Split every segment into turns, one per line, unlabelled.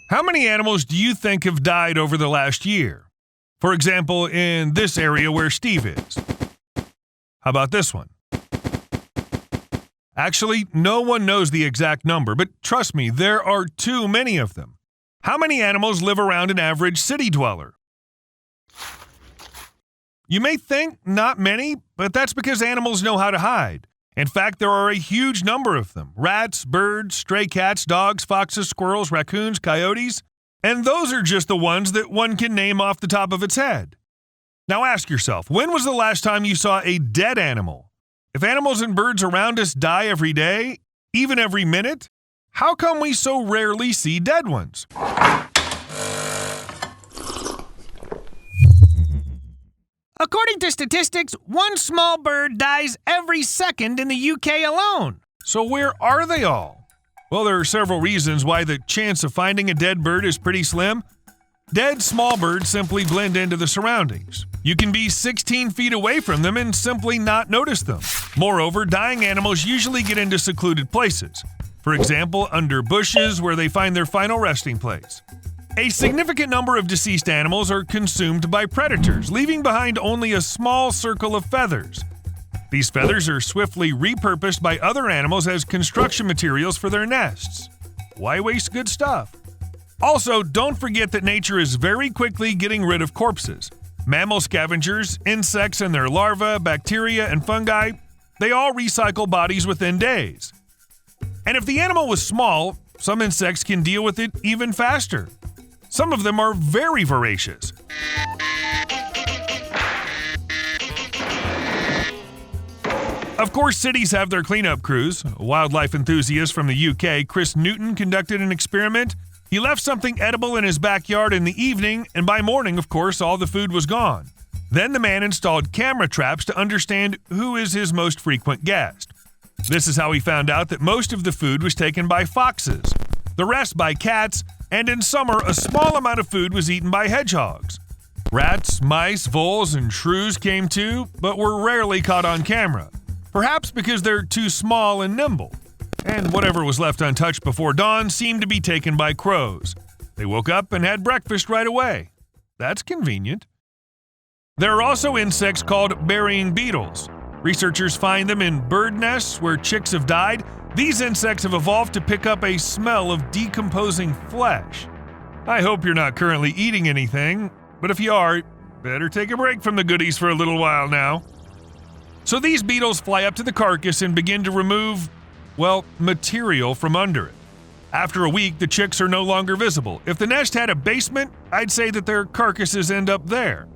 How many animals do you think have died over the last year? For example, in this area where Steve is. How about this one? Actually, no one knows the exact number, but trust me, there are too many of them. How many animals live around an average city dweller? You may think not many, but that's because animals know how to hide. In fact, there are a huge number of them. Rats, birds, stray cats, dogs, foxes, squirrels, raccoons, coyotes. And those are just the ones that one can name off the top of its head. Now ask yourself, when was the last time you saw a dead animal? If animals and birds around us die every day, even every minute, how come we so rarely see dead ones?
According to statistics, one small bird dies every second in the UK alone.
So where are they all? Well, there are several reasons why the chance of finding a dead bird is pretty slim. Dead small birds simply blend into the surroundings. You can be 16 feet away from them and simply not notice them. Moreover, dying animals usually get into secluded places. For example, under bushes where they find their final resting place. A significant number of deceased animals are consumed by predators, leaving behind only a small circle of feathers. These feathers are swiftly repurposed by other animals as construction materials for their nests. Why waste good stuff? Also, don't forget that nature is very quickly getting rid of corpses. Mammal scavengers, insects and their larvae, bacteria, and fungi, they all recycle bodies within days. And if the animal was small, some insects can deal with it even faster. Some of them are very voracious. Of course, cities have their cleanup crews. A wildlife enthusiast from the UK, Chris Newton, conducted an experiment. He left something edible in his backyard in the evening, and by morning, of course, all the food was gone. Then the man installed camera traps to understand who is his most frequent guest. This is how he found out that most of the food was taken by foxes, the rest by cats, and in summer, a small amount of food was eaten by hedgehogs. Rats, mice, voles, and shrews came too, but were rarely caught on camera, perhaps because they're too small and nimble. And whatever was left untouched before dawn seemed to be taken by crows. They woke up and had breakfast right away. That's convenient. There are also insects called burying beetles. Researchers find them in bird nests where chicks have died. These insects have evolved to pick up a smell of decomposing flesh. I hope you're not currently eating anything, but if you are, better take a break from the goodies for a little while now. So these beetles fly up to the carcass and begin to remove, material from under it. After a week, the chicks are no longer visible. If the nest had a basement, I'd say that their carcasses end up there.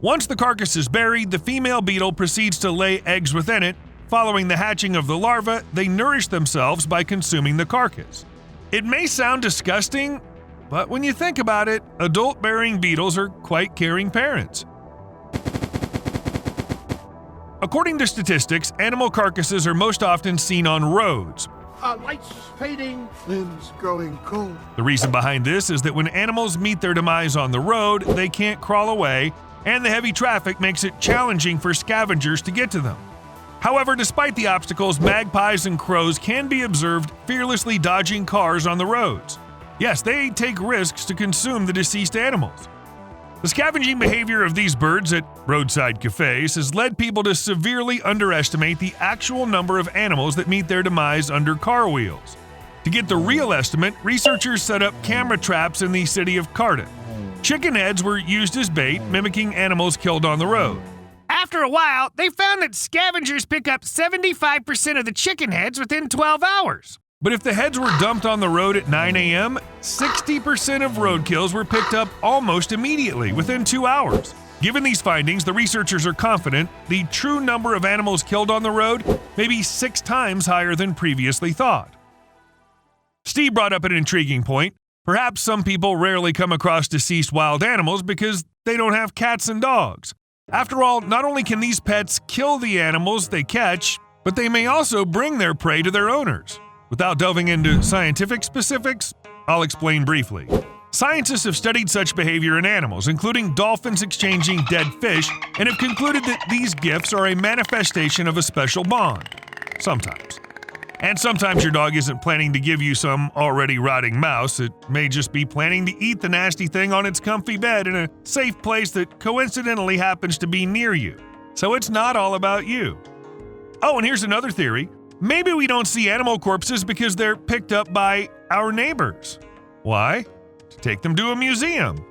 Once the carcass is buried, the female beetle proceeds to lay eggs within it. Following the hatching of the larva, they nourish themselves by consuming the carcass. It may sound disgusting, but when you think about it, adult-bearing beetles are quite caring parents. According to statistics, animal carcasses are most often seen on roads.
Lights fading, limbs growing cold.
The reason behind this is that when animals meet their demise on the road, they can't crawl away, and the heavy traffic makes it challenging for scavengers to get to them. However, despite the obstacles, magpies and crows can be observed fearlessly dodging cars on the roads. Yes, they take risks to consume the deceased animals. The scavenging behavior of these birds at roadside cafes has led people to severely underestimate the actual number of animals that meet their demise under car wheels. To get the real estimate, researchers set up camera traps in the city of Cardiff. Chicken heads were used as bait, mimicking animals killed on the road.
After a while, they found that scavengers pick up 75% of the chicken heads within 12 hours.
But if the heads were dumped on the road at 9 a.m., 60% of roadkills were picked up almost immediately, within 2 hours. Given these findings, the researchers are confident the true number of animals killed on the road may be 6 times higher than previously thought. Steve brought up an intriguing point. Perhaps some people rarely come across deceased wild animals because they don't have cats and dogs. After all, not only can these pets kill the animals they catch, but they may also bring their prey to their owners. Without delving into scientific specifics, I'll explain briefly. Scientists have studied such behavior in animals, including dolphins exchanging dead fish, and have concluded that these gifts are a manifestation of a special bond. Sometimes. And sometimes your dog isn't planning to give you some already rotting mouse. It may just be planning to eat the nasty thing on its comfy bed in a safe place that coincidentally happens to be near you. So it's not all about you. Oh, and here's another theory. Maybe we don't see animal corpses because they're picked up by our neighbors. Why? To take them to a museum.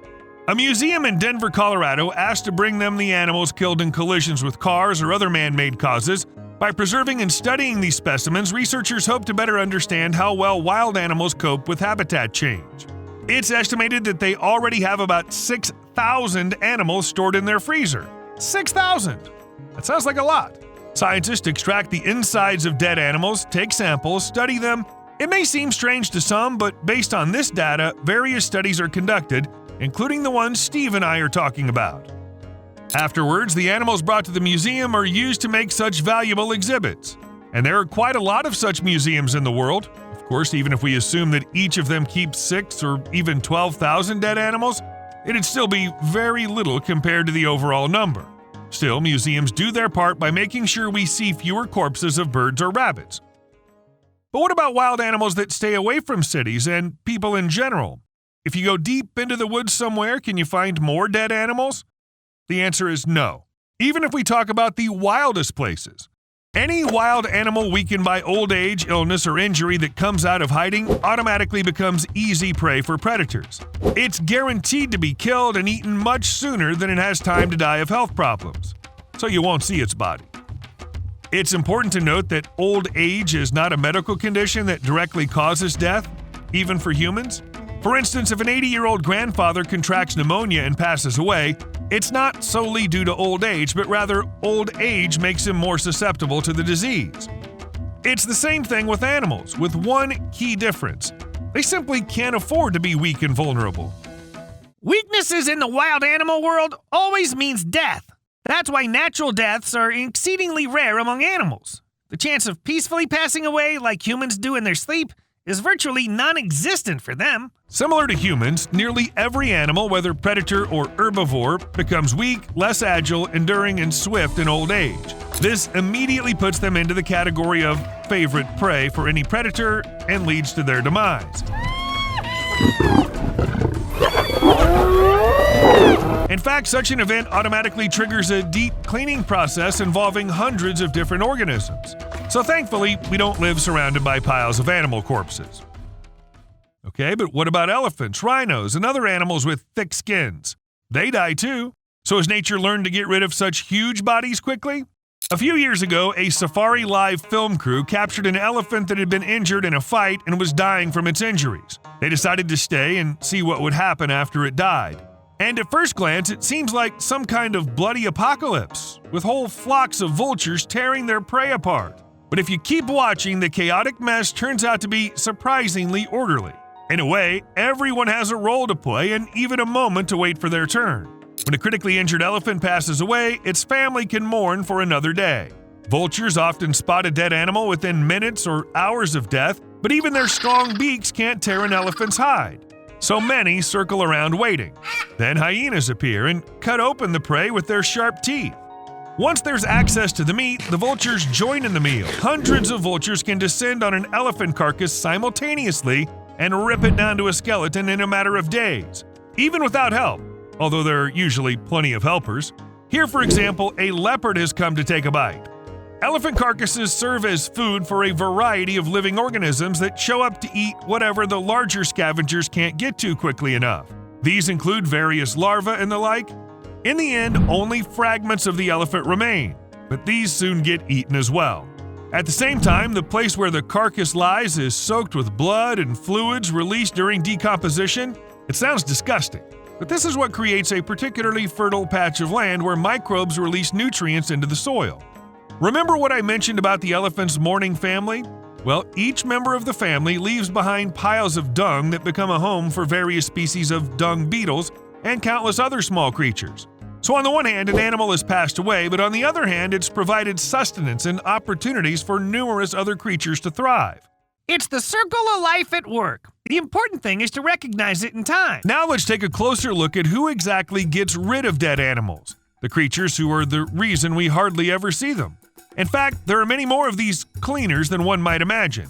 A museum in Denver, Colorado asked to bring them the animals killed in collisions with cars or other man-made causes. By preserving and studying these specimens, researchers hope to better understand how well wild animals cope with habitat change. It's estimated that they already have about 6,000 animals stored in their freezer. 6,000! That sounds like a lot. Scientists extract the insides of dead animals, take samples, study them. It may seem strange to some, but based on this data, various studies are conducted, including the ones Steve and I are talking about. Afterwards, the animals brought to the museum are used to make such valuable exhibits. And there are quite a lot of such museums in the world. Of course, even if we assume that each of them keeps 6 or even 12,000 dead animals, it'd still be very little compared to the overall number. Still, museums do their part by making sure we see fewer corpses of birds or rabbits. But what about wild animals that stay away from cities and people in general? If you go deep into the woods somewhere, can you find more dead animals? The answer is no, even if we talk about the wildest places. Any wild animal weakened by old age, illness, or injury that comes out of hiding automatically becomes easy prey for predators. It's guaranteed to be killed and eaten much sooner than it has time to die of health problems, so you won't see its body. It's important to note that old age is not a medical condition that directly causes death, even for humans. For instance, if an 80-year-old grandfather contracts pneumonia and passes away, it's not solely due to old age, but rather old age makes him more susceptible to the disease. It's the same thing with animals, with one key difference. They simply can't afford to be weak and vulnerable.
Weaknesses in the wild animal world always means death. That's why natural deaths are exceedingly rare among animals. The chance of peacefully passing away like humans do in their sleep is virtually non-existent for them.
Similar to humans, nearly every animal, whether predator or herbivore, becomes weak, less agile, enduring, and swift in old age. This immediately puts them into the category of favorite prey for any predator and leads to their demise. In fact, such an event automatically triggers a deep cleaning process involving hundreds of different organisms. So thankfully, we don't live surrounded by piles of animal corpses. Okay, but what about elephants, rhinos, and other animals with thick skins? They die too. So has nature learned to get rid of such huge bodies quickly? A few years ago, a Safari Live film crew captured an elephant that had been injured in a fight and was dying from its injuries. They decided to stay and see what would happen after it died. And at first glance, it seems like some kind of bloody apocalypse, with whole flocks of vultures tearing their prey apart. But if you keep watching, the chaotic mess turns out to be surprisingly orderly. In a way, everyone has a role to play and even a moment to wait for their turn. When a critically injured elephant passes away, its family can mourn for another day. Vultures often spot a dead animal within minutes or hours of death, but even their strong beaks can't tear an elephant's hide. So many circle around waiting. Then hyenas appear and cut open the prey with their sharp teeth. Once there's access to the meat, the vultures join in the meal. Hundreds of vultures can descend on an elephant carcass simultaneously and rip it down to a skeleton in a matter of days, even without help, although there are usually plenty of helpers. Here, for example, a leopard has come to take a bite. Elephant carcasses serve as food for a variety of living organisms that show up to eat whatever the larger scavengers can't get to quickly enough. These include various larvae and the like. In the end, only fragments of the elephant remain, but these soon get eaten as well. At the same time, the place where the carcass lies is soaked with blood and fluids released during decomposition. It sounds disgusting, but this is what creates a particularly fertile patch of land where microbes release nutrients into the soil. Remember what I mentioned about the elephant's mourning family? Well, each member of the family leaves behind piles of dung that become a home for various species of dung beetles and countless other small creatures. So on the one hand, an animal has passed away, but on the other hand, it's provided sustenance and opportunities for numerous other creatures to thrive.
It's the circle of life at work. The important thing is to recognize it in time.
Now let's take a closer look at who exactly gets rid of dead animals, the creatures who are the reason we hardly ever see them. In fact, there are many more of these cleaners than one might imagine.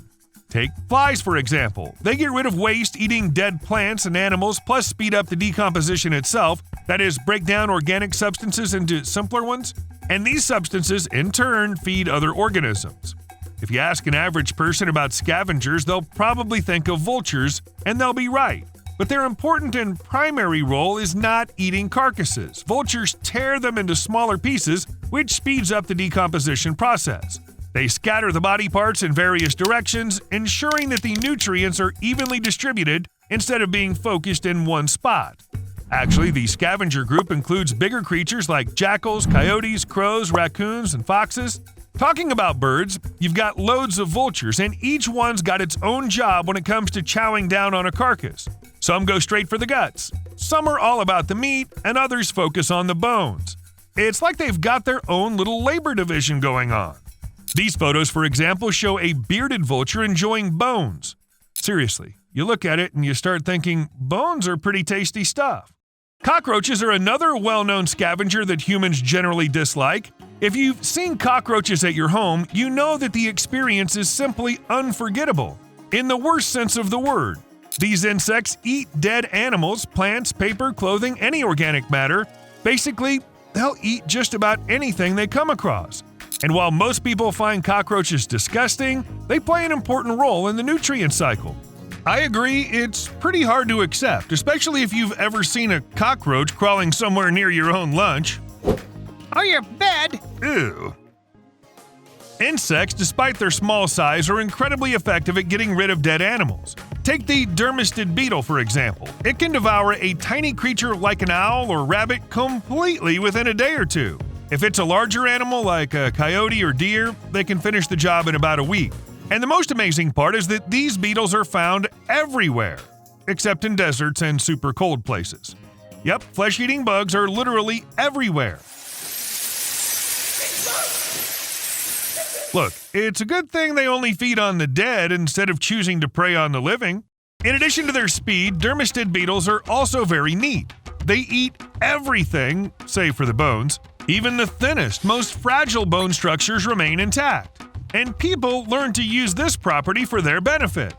Take flies, for example. They get rid of waste, eating dead plants and animals, plus speed up the decomposition itself, that is, break down organic substances into simpler ones, and these substances, in turn, feed other organisms. If you ask an average person about scavengers, they'll probably think of vultures, and they'll be right. But their important and primary role is not eating carcasses. Vultures tear them into smaller pieces, which speeds up the decomposition process. They scatter the body parts in various directions, ensuring that the nutrients are evenly distributed instead of being focused in one spot. Actually, the scavenger group includes bigger creatures like jackals, coyotes, crows, raccoons, and foxes. Talking about birds, you've got loads of vultures, and each one's got its own job when it comes to chowing down on a carcass. Some go straight for the guts. Some are all about the meat, and others focus on the bones. It's like they've got their own little labor division going on. These photos, for example, show a bearded vulture enjoying bones. Seriously, you look at it and you start thinking, bones are pretty tasty stuff. Cockroaches are another well-known scavenger that humans generally dislike. If you've seen cockroaches at your home, you know that the experience is simply unforgettable, in the worst sense of the word. These insects eat dead animals, plants, paper, clothing, any organic matter. Basically, they'll eat just about anything they come across. And while most people find cockroaches disgusting, they play an important role in the nutrient cycle. I agree, it's pretty hard to accept, especially if you've ever seen a cockroach crawling somewhere near your own lunch.
Or your bed.
Ew. Insects, despite their small size, are incredibly effective at getting rid of dead animals. Take the dermistid beetle, for example. It can devour a tiny creature like an owl or rabbit completely within a day or two. If it's a larger animal like a coyote or deer, they can finish the job in about a week. And the most amazing part is that these beetles are found everywhere, except in deserts and super cold places. Yep, flesh-eating bugs are literally everywhere. Look, it's a good thing they only feed on the dead instead of choosing to prey on the living. In addition to their speed, dermistid beetles are also very neat. They eat everything, save for the bones. Even the thinnest, most fragile bone structures remain intact. And people learn to use this property for their benefit.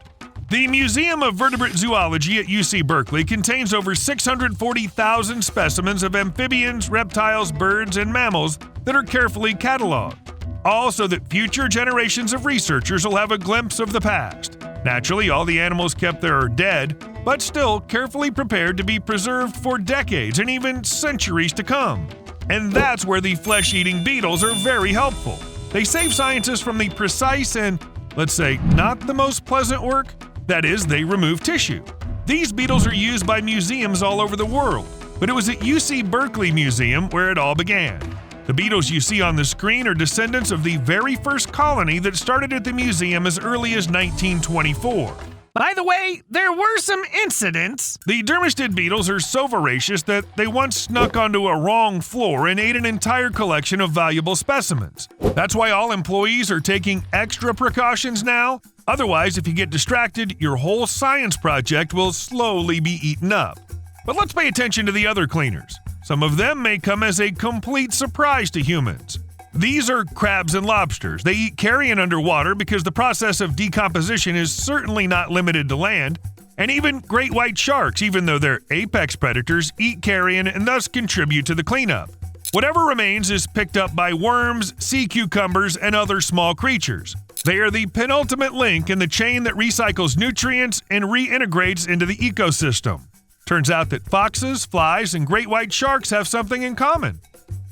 The Museum of Vertebrate Zoology at UC Berkeley contains over 640,000 specimens of amphibians, reptiles, birds, and mammals that are carefully cataloged. All so that future generations of researchers will have a glimpse of the past. Naturally, all the animals kept there are dead, but still carefully prepared to be preserved for decades and even centuries to come. And that's where the flesh-eating beetles are very helpful. They save scientists from the precise and, let's say, not the most pleasant work. That is, they remove tissue. These beetles are used by museums all over the world, but it was at UC Berkeley Museum where it all began. The beetles you see on the screen are descendants of the very first colony that started at the museum as early as 1924.
By the way, there were some incidents.
The dermistid beetles are so voracious that they once snuck onto a wrong floor and ate an entire collection of valuable specimens. That's why all employees are taking extra precautions now. Otherwise, if you get distracted, your whole science project will slowly be eaten up. But let's pay attention to the other cleaners. Some of them may come as a complete surprise to humans. These are crabs and lobsters. They eat carrion underwater because the process of decomposition is certainly not limited to land. And even great white sharks, even though they're apex predators, eat carrion and thus contribute to the cleanup. Whatever remains is picked up by worms, sea cucumbers, and other small creatures. They are the penultimate link in the chain that recycles nutrients and reintegrates into the ecosystem. Turns out that foxes, flies, and great white sharks have something in common.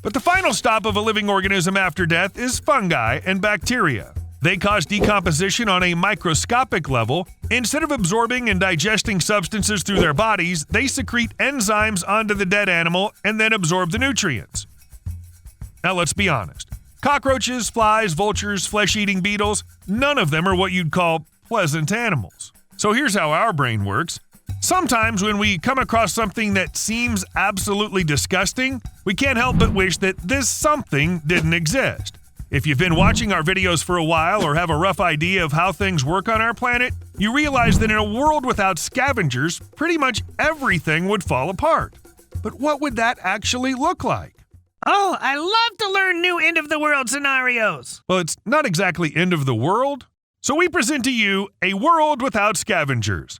But the final stop of a living organism after death is fungi and bacteria. They cause decomposition on a microscopic level. Instead of absorbing and digesting substances through their bodies, they secrete enzymes onto the dead animal and then absorb the nutrients. Now let's be honest. Cockroaches, flies, vultures, flesh-eating beetles, none of them are what you'd call pleasant animals. So here's how our brain works. Sometimes when we come across something that seems absolutely disgusting, we can't help but wish that this something didn't exist. If you've been watching our videos for a while or have a rough idea of how things work on our planet, you realize that in a world without scavengers, pretty much everything would fall apart. But what would that actually look like?
Oh, I love to learn new end-of-the-world scenarios.
Well, it's not exactly end of the world. So we present to you a world without scavengers.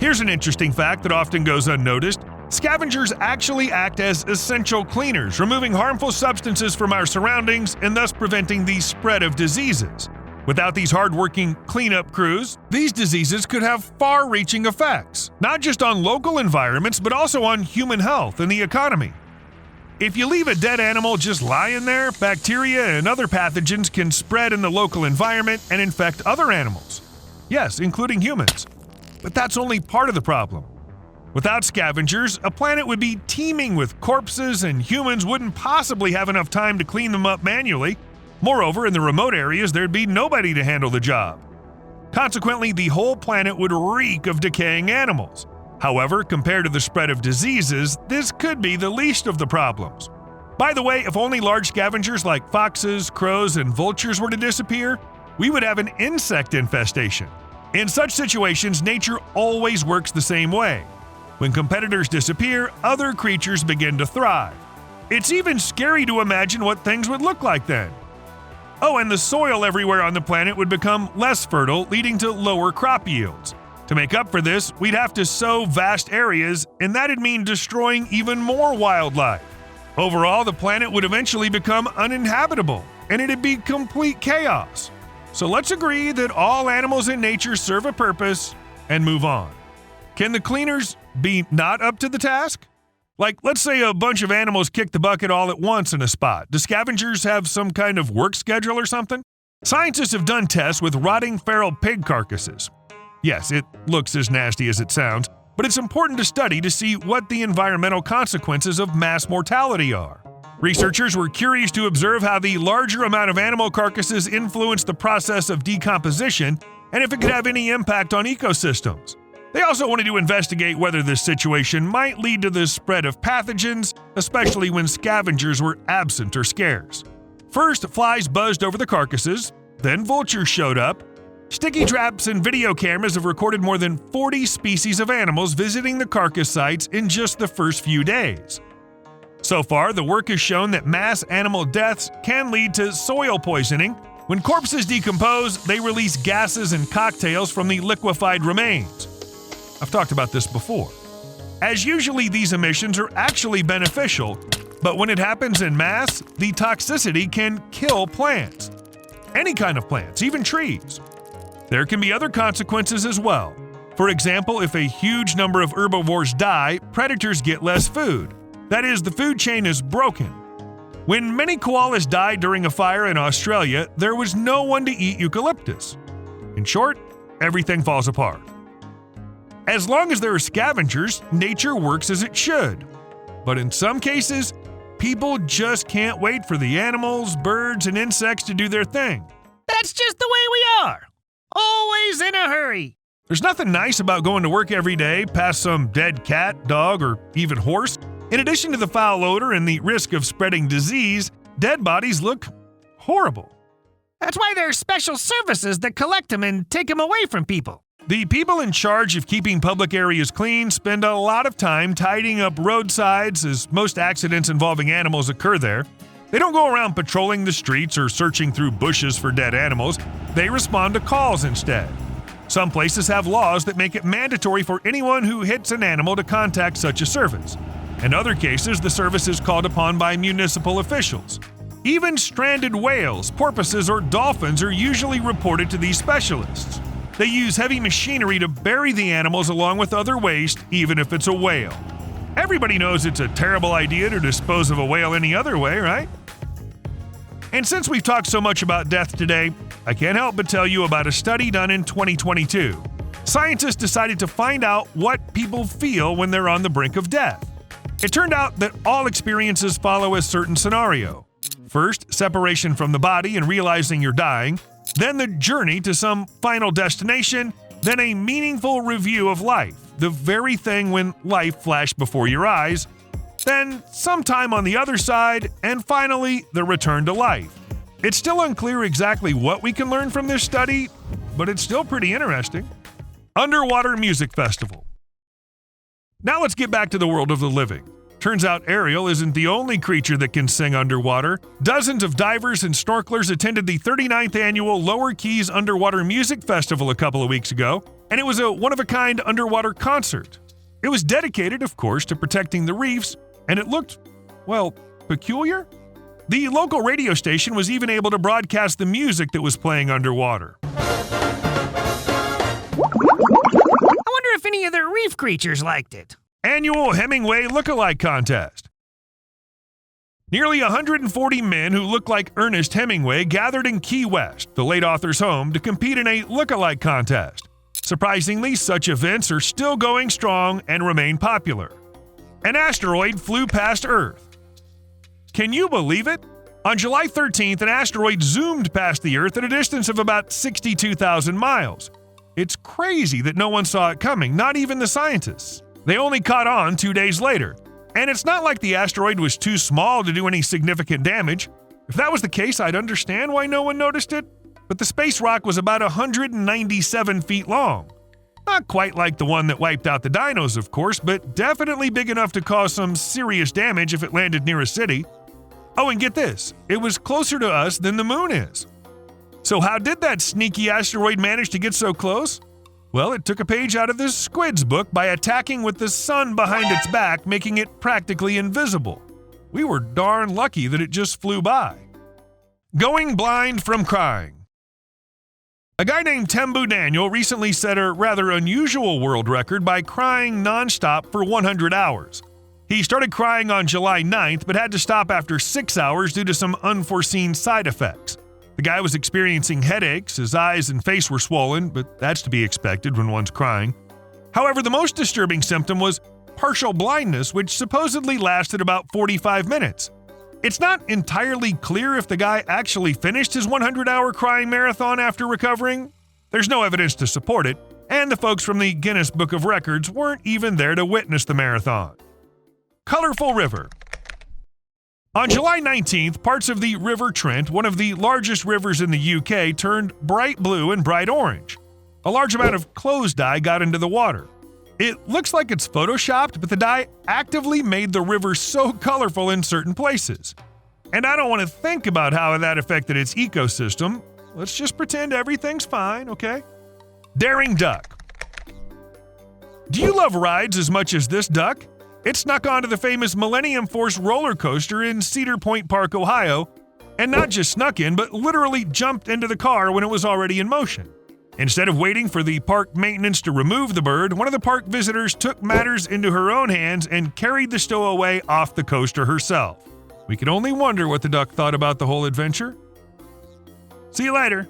Here's an interesting fact that often goes unnoticed. Scavengers actually act as essential cleaners, removing harmful substances from our surroundings and thus preventing the spread of diseases. Without these hardworking cleanup crews, these diseases could have far-reaching effects, not just on local environments, but also on human health and the economy. If you leave a dead animal just lying there, bacteria and other pathogens can spread in the local environment and infect other animals. Yes, including humans. But that's only part of the problem. Without scavengers, a planet would be teeming with corpses and humans wouldn't possibly have enough time to clean them up manually. Moreover, in the remote areas, there'd be nobody to handle the job. Consequently, the whole planet would reek of decaying animals. However, compared to the spread of diseases, this could be the least of the problems. By the way, if only large scavengers like foxes, crows, and vultures were to disappear, we would have an insect infestation. In such situations, nature always works the same way. When competitors disappear, other creatures begin to thrive. It's even scary to imagine what things would look like then. Oh, and the soil everywhere on the planet would become less fertile, leading to lower crop yields. To make up for this, we'd have to sow vast areas, and that'd mean destroying even more wildlife. Overall, the planet would eventually become uninhabitable, and it'd be complete chaos. So let's agree that all animals in nature serve a purpose and move on. Can the cleaners be not up to the task? Like, let's say a bunch of animals kick the bucket all at once in a spot. Do scavengers have some kind of work schedule or something? Scientists have done tests with rotting feral pig carcasses. Yes, it looks as nasty as it sounds, but it's important to study to see what the environmental consequences of mass mortality are. Researchers were curious to observe how the larger amount of animal carcasses influenced the process of decomposition and if it could have any impact on ecosystems. They also wanted to investigate whether this situation might lead to the spread of pathogens, especially when scavengers were absent or scarce. First, flies buzzed over the carcasses, then vultures showed up. Sticky traps and video cameras have recorded more than 40 species of animals visiting the carcass sites in just the first few days. So far, the work has shown that mass animal deaths can lead to soil poisoning. When corpses decompose, they release gases and cocktails from the liquefied remains. I've talked about this before. As usually, these emissions are actually beneficial, but when it happens in mass, the toxicity can kill plants. Any kind of plants, even trees. There can be other consequences as well. For example, if a huge number of herbivores die, predators get less food. That is, the food chain is broken. When many koalas died during a fire in Australia, there was no one to eat eucalyptus. In short, everything falls apart. As long as there are scavengers, nature works as it should. But in some cases, people just can't wait for the animals, birds, and insects to do their thing.
That's just the way we are. Always in a hurry.
There's nothing nice about going to work every day past some dead cat, dog, or even horse. In addition to the foul odor and the risk of spreading disease, dead bodies look horrible.
That's why there are special services that collect them and take them away from people.
The people in charge of keeping public areas clean spend a lot of time tidying up roadsides, as most accidents involving animals occur there. They don't go around patrolling the streets or searching through bushes for dead animals. They respond to calls instead. Some places have laws that make it mandatory for anyone who hits an animal to contact such a service. In other cases, the service is called upon by municipal officials. Even stranded whales, porpoises, or dolphins are usually reported to these specialists. They use heavy machinery to bury the animals along with other waste, even if it's a whale. Everybody knows it's a terrible idea to dispose of a whale any other way, right? And since we've talked so much about death today, I can't help but tell you about a study done in 2022. Scientists decided to find out what people feel when they're on the brink of death. It turned out that all experiences follow a certain scenario. First, separation from the body and realizing you're dying, then the journey to some final destination, then a meaningful review of life, the very thing when life flashed before your eyes, then some time on the other side, and finally, the return to life. It's still unclear exactly what we can learn from this study, but it's still pretty interesting. Underwater Music Festival. Now let's get back to the world of the living. Turns out Ariel isn't the only creature that can sing underwater. Dozens of divers and snorkelers attended the 39th annual Lower Keys Underwater Music Festival a couple of weeks ago, and it was a one-of-a-kind underwater concert. It was dedicated, of course, to protecting the reefs, and it looked, well, peculiar. The local radio station was even able to broadcast the music that was playing underwater.
I wonder if any of the reef creatures liked it.
Annual Hemingway Lookalike Contest. Nearly 140 men who look like Ernest Hemingway gathered in Key West, the late author's home, to compete in a lookalike contest. Surprisingly, such events are still going strong and remain popular. An asteroid flew past Earth. Can you believe it? On July 13th, an asteroid zoomed past the Earth at a distance of about 62,000 miles. It's crazy that no one saw it coming, not even the scientists. They only caught on 2 days later. And it's not like the asteroid was too small to do any significant damage. If that was the case, I'd understand why no one noticed it. But the space rock was about 197 feet long. Not quite like the one that wiped out the dinos, of course, but definitely big enough to cause some serious damage if it landed near a city. Oh, and get this, it was closer to us than the moon is. So how did that sneaky asteroid manage to get so close? Well, it took a page out of this squid's book by attacking with the sun behind its back, making it practically invisible. We were darn lucky that it just flew by. Going blind from crying. A guy named Tembu Daniel recently set a rather unusual world record by crying nonstop for 100 hours. He started crying on July 9th, but had to stop after 6 hours due to some unforeseen side effects. The guy was experiencing headaches, his eyes and face were swollen, but that's to be expected when one's crying. However, the most disturbing symptom was partial blindness, which supposedly lasted about 45 minutes. It's not entirely clear if the guy actually finished his 100-hour crying marathon after recovering. There's no evidence to support it, and the folks from the Guinness Book of Records weren't even there to witness the marathon. Colorful River. On July 19th, parts of the River Trent, one of the largest rivers in the UK, turned bright blue and bright orange. A large amount of clothes dye got into the water. It looks like it's photoshopped, but the dye actively made the river so colorful in certain places. And I don't want to think about how that affected its ecosystem. Let's just pretend everything's fine, okay? Daring Duck. Do you love rides as much as this duck? It snuck onto the famous Millennium Force roller coaster in Cedar Point Park, Ohio, and not just snuck in, but literally jumped into the car when it was already in motion. Instead of waiting for the park maintenance to remove the bird, one of the park visitors took matters into her own hands and carried the stowaway off the coaster herself. We can only wonder what the duck thought about the whole adventure. See you later.